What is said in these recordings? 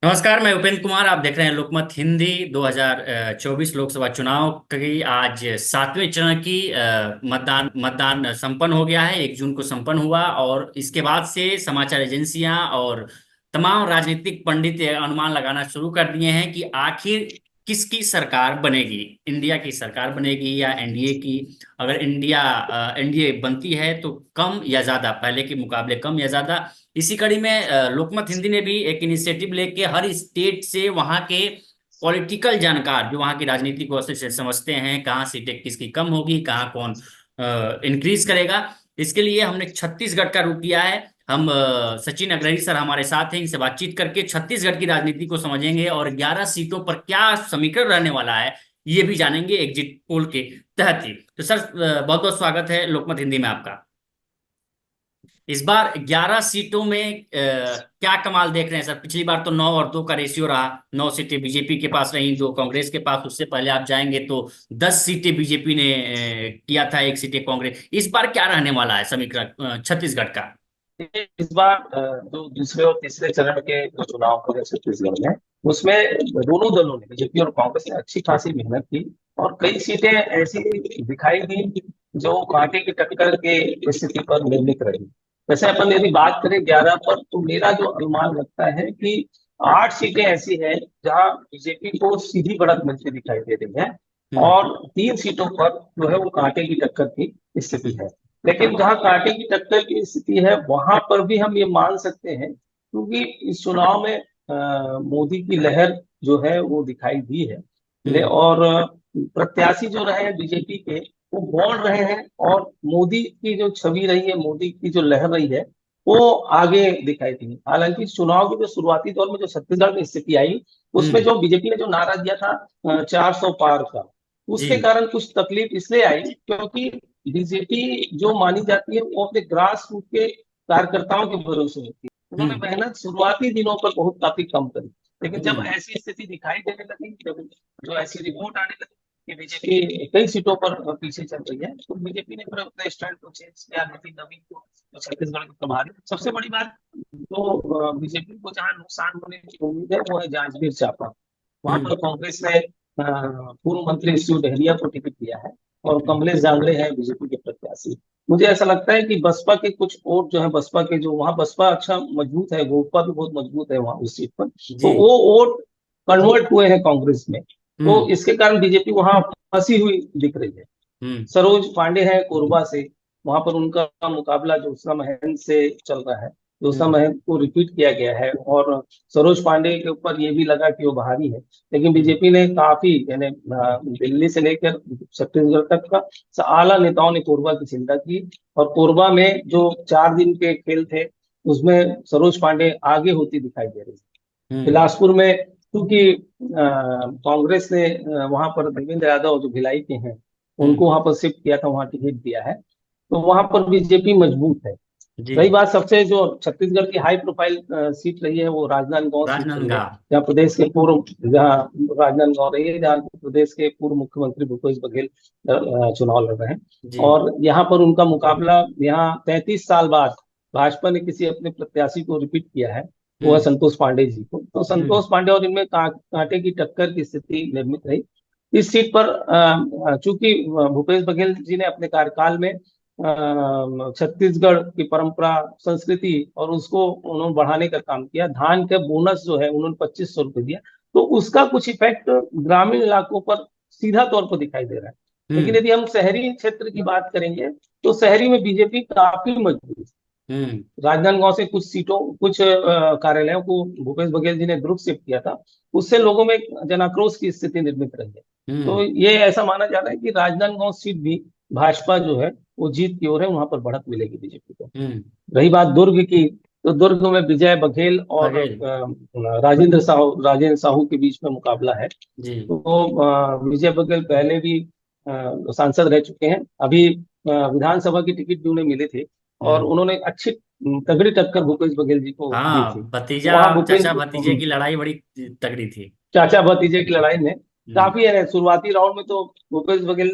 नमस्कार, मैं उपेंद्र कुमार। आप देख रहे हैं लोकमत हिंदी। 2024 लोकसभा चुनाव की आज सातवें चरण की मतदान मतदान संपन्न हो गया है। 1 जून को संपन्न हुआ और इसके बाद से समाचार एजेंसियां और तमाम राजनीतिक पंडित ये अनुमान लगाना शुरू कर दिए हैं कि आखिर किसकी सरकार बनेगी। इंडिया की सरकार बनेगी या एनडीए की। अगर एनडीए बनती है तो कम या ज्यादा, पहले के मुकाबले कम या ज्यादा। इसी कड़ी में लोकमत हिंदी ने भी एक इनिशिएटिव लेके हर स्टेट से वहां के पॉलिटिकल जानकार जो वहां की राजनीति को अच्छे से समझते हैं, कहाँ सीटें किसकी कम होगी, कहाँ कौन इंक्रीज करेगा। इसके लिए हमने छत्तीसगढ़ का रुख किया है। हम सचिन अग्रही सर हमारे साथ हैं, इनसे बातचीत करके छत्तीसगढ़ की राजनीति को समझेंगे और 11 सीटों पर क्या समीकरण रहने वाला है ये भी जानेंगे एग्जिट पोल के तहत ही। तो सर, बहुत बहुत स्वागत है लोकमत हिंदी में आपका। इस बार 11 सीटों में क्या कमाल देख रहे हैं सर? पिछली बार तो 9 और 2 का रेशियो रहा। 9 सीटें बीजेपी के पास रही, 2 कांग्रेस के पास। उससे पहले आप जाएंगे तो 10 सीटें बीजेपी ने किया था, 1 सीटें कांग्रेस। इस बार क्या रहने वाला है समीकरण छत्तीसगढ़ का? इस बार जो दूसरे और तीसरे चरण के जो चुनाव हुए छत्तीसगढ़ में, उसमें दोनों दलों ने, बीजेपी और कांग्रेस ने, अच्छी खासी मेहनत की और कई सीटें ऐसी दिखाई दी जो कांटे की टक्कर के स्थिति पर निर्मित रही। वैसे अपन यदि बात करें 11 पर, तो मेरा जो अनुमान लगता है कि 8 सीटें ऐसी हैं जहां बीजेपी को सीधी बढ़त मिलती दिखाई दे रही है हम्म। और 3 सीटों पर जो है वो कांटे की टक्कर की स्थिति हम्म। है। लेकिन जहां कांटे की टक्कर की स्थिति है वहां पर भी हम ये मान सकते हैं, क्योंकि इस चुनाव में मोदी की लहर जो है वो दिखाई दी है। हम्म। और प्रत्याशी जो रहे हैं बीजेपी के, वो बढ़ रहे हैं और मोदी की जो छवि रही है, मोदी की जो लहर रही है, वो आगे दिखाई दी। हालांकि इस चुनाव के जो शुरुआती दौर में जो छत्तीसगढ़ में स्थिति आई, उसमें हम्म। जो बीजेपी ने जो नारा दिया था 400 पार का, उसके जी। कारण कुछ तकलीफ इसलिए आई क्योंकि बीजेपी जो मानी जाती है वो अपने ग्रास रूट के कार्यकर्ताओं के भरोसे होती है। उन्होंने हम्म। मेहनत शुरुआती दिनों पर बहुत काफी कम करी। लेकिन जब हम्म। ऐसी स्थिति दिखाई देने लगी, जब जो ऐसी रिपोर्ट आने लगी कि बीजेपी कई सीटों पर पीछे चल रही है, तो बीजेपी ने फिर अपने स्टैंड को चेंज किया। नितिन नवीन को जो छत्तीसगढ़ के प्रभारी, सबसे बड़ी बात, तो बीजेपी को जहां नुकसान होने की उम्मीद है वो है जांजगीर चांपा। वहां हम्म। पर कांग्रेस ने पूर्व मंत्री शिव डहरिया को टिकट दिया है और हम्म। कमलेश जांगड़े हैं बीजेपी के प्रत्याशी। मुझे ऐसा लगता है कि बसपा के कुछ वोट जो है, बसपा के जो वहाँ, बसपा अच्छा मजबूत है, गोपा भी बहुत मजबूत है वहाँ उस सीट पर, तो जी। वो वोट कन्वर्ट हुए हैं कांग्रेस में। तो हम्म। इसके कारण बीजेपी वहां फंसी हुई दिख रही है। हम्म। सरोज पांडे है कोरबा से, वहां पर उनका मुकाबला ज्योत्सना महंत से चल रहा है। ज्योत्सना हम्म। महंत को रिपीट किया गया है और सरोज पांडे के ऊपर ये भी लगा कि वो बाहरी है। लेकिन हम्म। बीजेपी ने काफी, यानी दिल्ली से लेकर छत्तीसगढ़ तक का आला नेताओं ने कोरबा की चिंता की। और कोरबा में जो 4 दिन के खेल थे, उसमें सरोज पांडे आगे होती दिखाई दे रही है। हम्म। बिलासपुर में क्योंकि कांग्रेस ने वहां पर देवेंद्र यादव जो भिलाई के हैं, हम्म। उनको वहां पर शिफ्ट किया था, वहां टिकट दिया है, तो वहां पर बीजेपी मजबूत है। जी। रही बात, सबसे जो छत्तीसगढ़ की हाई प्रोफाइल सीट रही है वो राजनांदगांव सीट रही है, राजनांदगांव। जहाँ राजनांदगांव रही है, जहाँ प्रदेश के पूर्व मुख्यमंत्री भूपेश बघेल चुनाव लड़ रहे हैं। जी। और यहाँ पर उनका मुकाबला, यहाँ 33 साल बाद भाजपा ने किसी अपने प्रत्याशी को रिपीट किया है, वो है हम्म। संतोष पांडे जी को। तो हम्म। संतोष पांडे और इनमें कांटे की टक्कर की स्थिति निर्मित रही। इस सीट पर चूंकि भूपेश बघेल जी ने अपने कार्यकाल में छत्तीसगढ़ की परंपरा, संस्कृति और उसको उन्होंने बढ़ाने का काम किया। धान के बोनस जो है उन्होंने 2500 रुपये दिया, तो उसका कुछ इफेक्ट ग्रामीण इलाकों पर सीधा तौर पर दिखाई दे रहा है। लेकिन हम्म। यदि हम शहरी क्षेत्र की बात करेंगे, तो शहरी में बीजेपी काफी मजबूत है। हम्म। राजनांदगांव से कुछ सीटों, कुछ कार्यालयों को भूपेश बघेल जी ने दुरुप शिफ्ट किया था, उससे लोगों में एक जनाक्रोश की स्थिति निर्मित रही है। तो हम्म। ये ऐसा माना जा रहा है कि राजनांदगांव सीट भी भाजपा जो है वो जीत की ओर है, वहां पर बढ़त मिलेगी बीजेपी को। हम्म। रही बात दुर्ग की, तो दुर्ग में विजय बघेल और बघेल। राजेंद्र साहू के बीच में मुकाबला है। जी। तो विजय बघेल पहले भी सांसद रह चुके हैं। अभी विधानसभा की टिकट भी उन्हें मिले थे और हम्म। उन्होंने अच्छी तगड़ी टक्कर भूपेश बघेल जी को दी हाँ, थी। भतीजा वहां और भूपेश चाचा भतीजे की लड़ाई बड़ी तगड़ी थी। चाचा भतीजे की लड़ाई में हम्म। काफी है, शुरुआती राउंड में तो भूपेश बघेल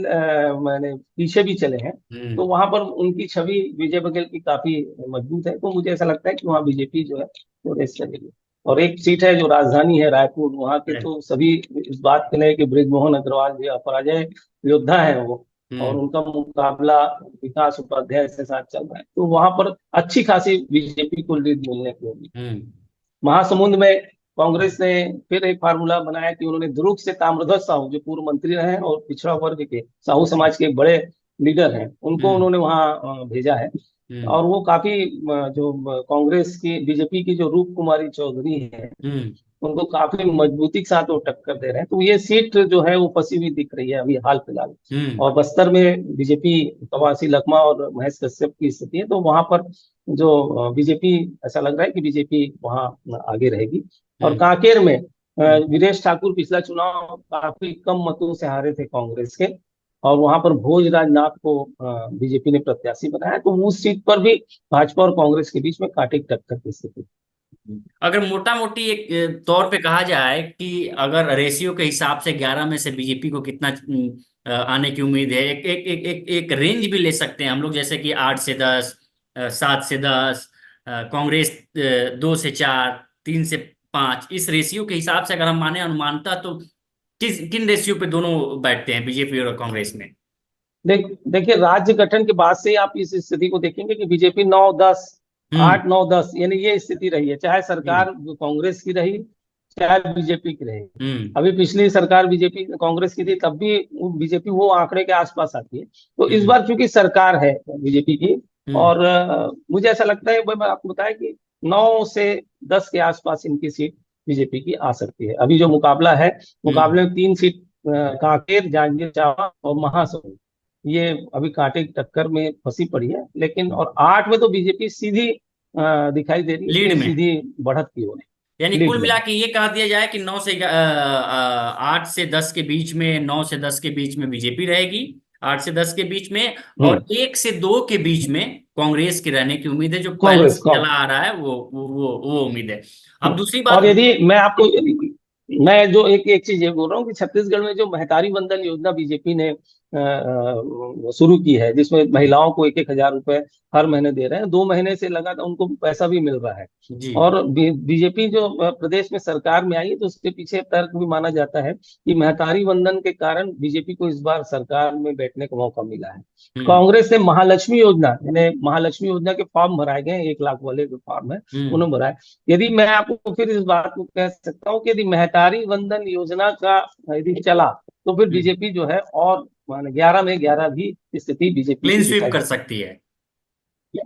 मैंने पीछे भी चले हैं। तो हम्म। वहां पर उनकी छवि विजय बघेल की काफी मजबूत है, तो मुझे ऐसा लगता है कि वहां बीजेपी जो है वो रेस चलेगी। और एक सीट है जो राजधानी है रायपुर, वहाँ के अरे, तो सभी इस बात के लिए कि बृजमोहन अग्रवाल जी अपराजय योद्धा है वो, और हम्म उनका मुकाबला विकास उपाध्याय के साथ चल रहा है, तो वहां पर अच्छी खासी बीजेपी को लीड मिलने की होगी। हम्म महासमुंद में कांग्रेस ने फिर एक फार्मूला बनाया कि उन्होंने दुर्ग से ताम्रध्वज साहू, जो पूर्व मंत्री रहे हैं और पिछड़ा वर्ग के साहू समाज के एक बड़े लीडर हैं, उनको हम्म उन्होंने वहां भेजा है। हम्म और वो काफी जो कांग्रेस की बीजेपी की जो रूप कुमारी चौधरी है, हम्म उनको काफी मजबूती के साथ वो टक्कर दे रहे हैं, तो ये सीट जो है वो फंसी हुई दिख रही है अभी हाल फिलहाल। हम्म और बस्तर में बीजेपी कवासी लखमा और महेश कश्यप की स्थिति है, तो वहां पर जो बीजेपी, ऐसा लग रहा है कि बीजेपी वहां आगे रहेगी। और हम्म कांकेर में हम्म वीरेश ठाकुर पिछला चुनाव काफी कम मतों से हारे थे कांग्रेस के, और वहां पर भोजराज नाथ को बीजेपी ने प्रत्याशी बनाया, तो उस सीट पर भी भाजपा और कांग्रेस के बीच में कांटे की टक्कर की स्थिति। अगर मोटा मोटी एक तौर पे कहा जाए कि अगर रेशियो के हिसाब से 11 में से बीजेपी को कितना आने की उम्मीद है, एक एक एक एक एक रेंज भी ले सकते हैं हम लोग, जैसे कि 8 से 10, 7 से 10, कांग्रेस 2 से 4, 3 से 5, इस रेशियो के हिसाब से अगर हम माने अनुमानता, तो किन रेशियो पे दोनों बैठते हैं, बीजेपी और कांग्रेस में? देखिए, राज्य गठन के बाद से आप इस स्थिति को देखेंगे कि बीजेपी 9-10, हम्म 8-9-10, यानी ये स्थिति रही है, चाहे हम्म सरकार कांग्रेस की रही, चाहे बीजेपी की रही। हम्म अभी पिछली सरकार बीजेपी कांग्रेस की थी, तब भी बीजेपी वो आंकड़े के आसपास आती है। तो इस हम्म बार चूंकि सरकार है बीजेपी की, हम्म और मुझे ऐसा लगता है, मैं आपको बताया कि 9 से 10 के आसपास इनकी सीट बीजेपी की आ सकती है। अभी जो मुकाबला है, हम्म मुकाबले में 3 सीट कांकेर, जांजगीर चांपा और महासमुंद, ये अभी कांटे की टक्कर में फंसी पड़ी है। लेकिन और 8 में तो बीजेपी सीधी दिखाई दे रही है लीड कि में, सीधी बढ़त की ओर है, यानी लीड कुल में मिला है। के ये कह दिया जाए कि 8 से 10 के बीच में, 9 से 10 के बीच में बीजेपी रहेगी, 8 से 10 के बीच में, और हम्म 1 से 2 के बीच में कांग्रेस की रहने की उम्मीद है, जो पहले कांग्रेस से का। चला आ रहा है वो उम्मीद है। अब दूसरी और बात। यदि मैं आपको, मैं जो एक एक चीज ये बोल रहा हूँ कि छत्तीसगढ़ में जो महतारी वंदन योजना बीजेपी ने शुरू की है, जिसमें महिलाओं को 1-1 हजार रुपए हर महीने दे रहे हैं, 2 महीने से लगातार उनको पैसा भी मिल रहा है। जी। और बीजेपी जो प्रदेश में सरकार में आई है, तो उसके पीछे तर्क भी माना जाता है कि महतारी वंदन के कारण बीजेपी को इस बार सरकार में बैठने का मौका मिला है। हम्म कांग्रेस ने महालक्ष्मी योजना, यानी महालक्ष्मी योजना के फॉर्म भराए गए हैं, 1 लाख वाले जो फॉर्म है हम्म उन्होंने भराए। यदि मैं आपको फिर इस बात को कह सकता हूँ कि यदि महतारी वंदन योजना का यदि चला, तो फिर हम्म बीजेपी जो है, और माने 11 में 11 भी स्थिति बीजेपी क्लीन की स्वीप दिखाई कर दे सकती है। सकती है।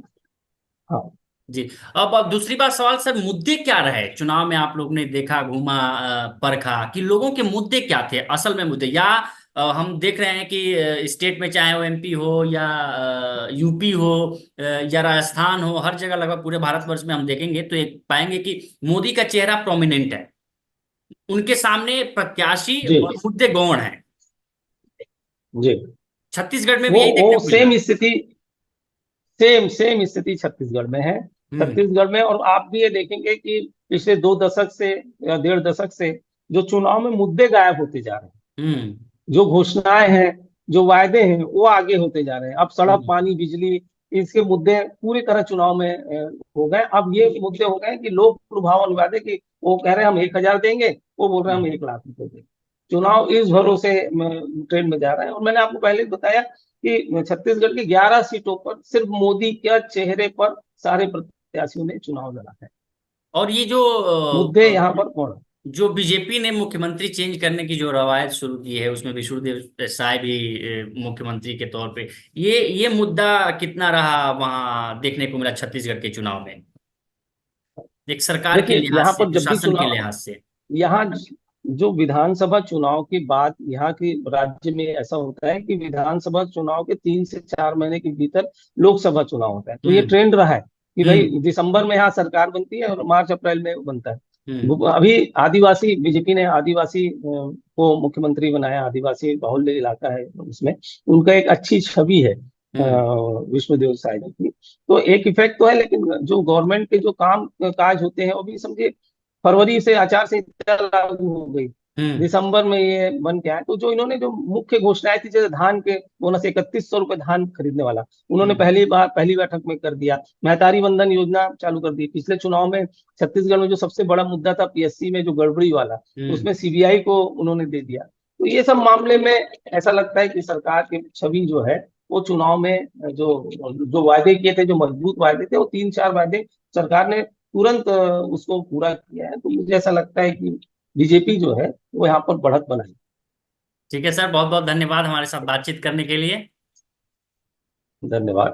हाँ। जी। अब दूसरी बात, सवाल सर, मुद्दे क्या रहे चुनाव में? आप लोग ने देखा, घूमा, परखा कि लोगों के मुद्दे क्या थे असल में मुद्दे, या हम देख रहे हैं कि स्टेट में, चाहे वो एमपी हो या यूपी हो या राजस्थान हो, हर जगह लगभग पूरे भारतवर्ष में हम देखेंगे तो एक पाएंगे कि मोदी का चेहरा प्रोमिनेंट है, उनके सामने प्रत्याशी जी और मुद्दे गौण हैं। जी। छत्तीसगढ़ में भी वो यही देखने वो को मिल रहा सेम है। स्थिति, सेम सेम स्थिति छत्तीसगढ़ में है। हम्म छत्तीसगढ़ में, और आप भी ये देखेंगे कि पिछले 2 दशक से या 1.5 दशक से जो चुनाव में मुद्दे गायब होते जा रहे हैं, हम्म जो घोषणाएं हैं, जो वायदे हैं, वो आगे होते जा रहे हैं। अब सड़क, हम्म पानी, बिजली, इसके मुद्दे पूरी तरह चुनाव में हो गए। अब ये मुद्दे हो गए कि लोक लुभावन वादे, कि वो कह रहे हैं हम 1 हजार देंगे, वो बोल रहे हैं हम 1 लाख रुपए देंगे। चुनाव इस भरोसे ट्रेंड में जा रहा है। और मैंने आपको पहले बताया कि छत्तीसगढ़ की 11 सीटों पर सिर्फ मोदी के चेहरे पर सारे प्रत्याशियों ने चुनाव लड़ा है। और ये जो मुद्दे यहाँ पर कौन है? जो बीजेपी ने मुख्यमंत्री चेंज करने की जो रवायत शुरू की है, उसमें विष्णुदेव साय भी मुख्यमंत्री के तौर पे, ये मुद्दा कितना रहा वहां देखने को मिला छत्तीसगढ़ के चुनाव में, एक सरकार के देखिए, लिहाज यहाँ से, पर जब भी प्रशासन के चुनाव, लिहाज से? यहाँ जो विधानसभा चुनाव की बात, यहाँ के राज्य में ऐसा होता है कि विधानसभा चुनाव के 3 से 4 महीने के भीतर लोकसभा चुनाव होता है। तो ये हम्म ट्रेंड रहा है कि भाई हम्म दिसंबर में यहाँ सरकार बनती है और मार्च अप्रैल में बनता है। हम्म अभी आदिवासी, बीजेपी ने आदिवासी को मुख्यमंत्री बनाया, आदिवासी बाहुल्य इलाका है उसमें, उनका एक अच्छी छवि है हम्म विष्णुदेव साय जी की। तो एक इफेक्ट तो है, लेकिन जो गवर्नमेंट के जो काम काज होते हैं, वो भी समझिए, फरवरी से आचार संहिता लागू हो गई, हम्म। दिसंबर में ये बन के आया। तो जो इन्होंने जो मुख्य घोषणाएं थी, जैसे धान के बोनस, 3100 रुपये धान खरीदने वाला, उन्होंने हम्म। पहली बैठक में कर दिया। महतारी वंदन योजना चालू कर दी। पिछले चुनाव में छत्तीसगढ़ में जो सबसे बड़ा मुद्दा था पीएससी में जो गड़बड़ी वाला, हम्म। उसमें सीबीआई को उन्होंने दे दिया। तो ये सब मामले में ऐसा लगता है कि सरकार की छवि जो है वो चुनाव में जो जो वायदे किए थे, जो मजबूत वायदे थे, वो 3-4 वायदे सरकार ने तुरंत उसको पूरा किया है। तो मुझे ऐसा लगता है कि बीजेपी जो है वो यहाँ पर बढ़त बनाई। ठीक है सर, बहुत बहुत धन्यवाद हमारे साथ बातचीत करने के लिए। धन्यवाद।